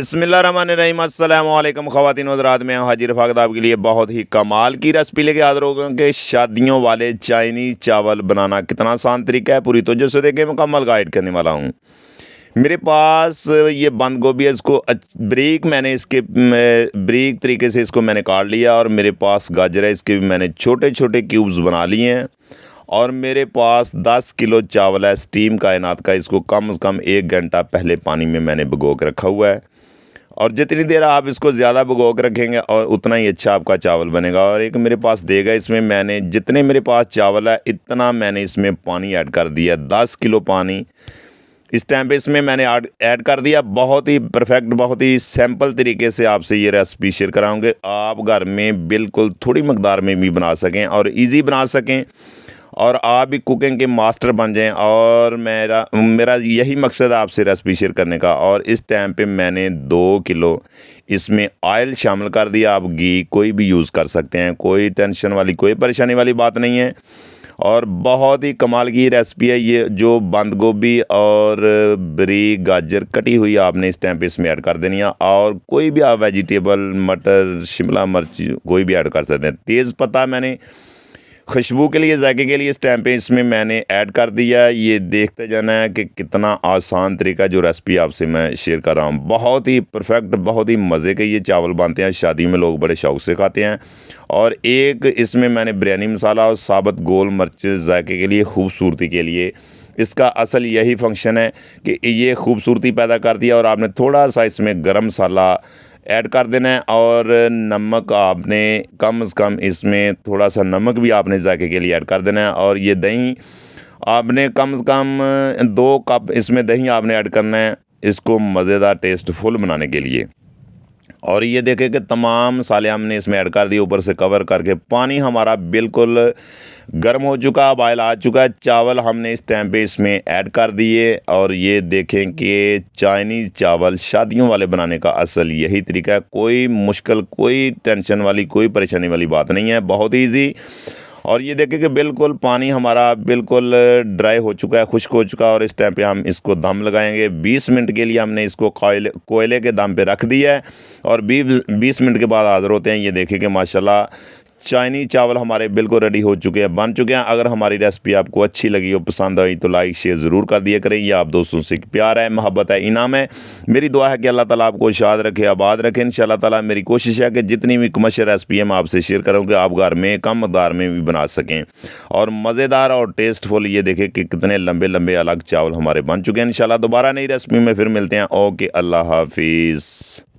बिस्मिल्लाहिर्रहमानिर्रहीम अस्सलाम वालेकुम ख़वातीन व हज़रात, मैं हाजिर फ़ाक़त आपके लिए बहुत ही कमाल की रेसिपी लेके हाज़िर हो गए कि शादियों वाले चाइनीज़ चावल बनाना कितना आसान तरीका है। पूरी तवज्जो से देखें, मुकम्मल गाइड करने वाला हूँ। मेरे पास ये बंद गोभी है, इसको ब्रीक मैंने इसके ब्रीक तरीके से इसको मैंने काट लिया। और मेरे पास गाजर है, इसके भी मैंने छोटे छोटे क्यूब्स बना लिए हैं। और मेरे पास 10 किलो चावल है स्टीम कायनात का, इसको कम से कम 1 घंटा पहले पानी में मैंने भिगो के रखा हुआ है। और जितनी देर आप इसको ज़्यादा भिगो के रखेंगे और उतना ही अच्छा आपका चावल बनेगा। और एक मेरे पास देगा, इसमें मैंने जितने मेरे पास चावल है इतना मैंने इसमें पानी ऐड कर दिया, 10 किलो पानी इस टाइम पे इसमें मैंने ऐड कर दिया। बहुत ही परफेक्ट, बहुत ही सिंपल तरीके से आपसे ये रेसिपी शेयर कराऊंगे, आप घर में बिल्कुल थोड़ी मकदार में भी बना सकें और इजी बना सकें और आप भी कुकिंग के मास्टर बन जाएं। और मेरा यही मकसद है आपसे रेसिपी शेयर करने का। और इस टाइम पे मैंने 2 किलो इसमें ऑयल शामिल कर दिया। आप घी कोई भी यूज़ कर सकते हैं, कोई टेंशन वाली कोई परेशानी वाली बात नहीं है। और बहुत ही कमाल की रेसिपी है ये, जो बंद गोभी और बरीक गाजर कटी हुई आपने इस टाइम पे इसमें ऐड कर देनी है। और कोई भी आप वेजिटेबल, मटर, शिमला मिर्च कोई भी ऐड कर सकते हैं। तेज़ पत्ता मैंने खुशबू के लिए, जायके के लिए इस टाइम पे इसमें मैंने ऐड कर दिया। ये देखते जाना है कि कितना आसान तरीका जो रेसिपी आपसे मैं शेयर कर रहा हूँ। बहुत ही परफेक्ट, बहुत ही मज़े के ये चावल बनते हैं, शादी में लोग बड़े शौक़ से खाते हैं। और एक इसमें मैंने बिरयानी मसाला और साबुत गोल मिर्च जायके के लिए, खूबसूरती के लिए, इसका असल यही फंक्शन है कि ये खूबसूरती पैदा कर दिया। और आपने थोड़ा सा इसमें गरम मसाला ऐड कर देना है। और नमक आपने कम से कम इसमें थोड़ा सा नमक भी आपने जायके के लिए ऐड कर देना है। और ये दही आपने कम से कम 2 कप इसमें दही आपने ऐड करना है, इसको मज़ेदार टेस्टफुल बनाने के लिए। और ये देखें कि तमाम मसाले हमने इसमें ऐड कर दिए, ऊपर से कवर करके। पानी हमारा बिल्कुल गर्म हो चुका, बॉयल आ चुका है। चावल हमने इस टाइम पे इसमें ऐड कर दिए। और ये देखें कि चाइनीज़ चावल शादियों वाले बनाने का असल यही तरीका है। कोई मुश्किल, कोई टेंशन वाली, कोई परेशानी वाली बात नहीं है, बहुत ईजी। और ये देखें कि बिल्कुल पानी हमारा बिल्कुल ड्राई हो चुका है, खुश्क हो चुका है। और इस टाइम पे हम इसको दम लगाएंगे 20 मिनट के लिए। हमने इसको कोयले के दम पे रख दिया है और 20 मिनट के बाद हाज़िर होते हैं। ये देखें कि माशाल्लाह चाइनीज़ चावल हमारे बिल्कुल रेडी हो चुके हैं, बन चुके हैं। अगर हमारी रेसिपी आपको अच्छी लगी हो, पसंद आई, तो लाइक शेयर ज़रूर कर दिया करें। ये आप दोस्तों से प्यार है, मोहब्बत है, इनाम है। मेरी दुआ है कि अल्लाह ताला आपको शाद रखे, आबाद रखे इंशाअल्लाह ताला। मेरी कोशिश है कि जितनी भी कमर्शियल रेसिपी है मैं आपसे शेयर करूँगा, आप घर में कम मकदार में भी बना सकें और मज़ेदार और टेस्टफुल। ये देखें कि कितने लंबे लंबे अलग चावल हमारे बन चुके हैं। इंशाअल्लाह दोबारा नई रेसिपी में फिर मिलते हैं। ओके, अल्लाह हाफिज़।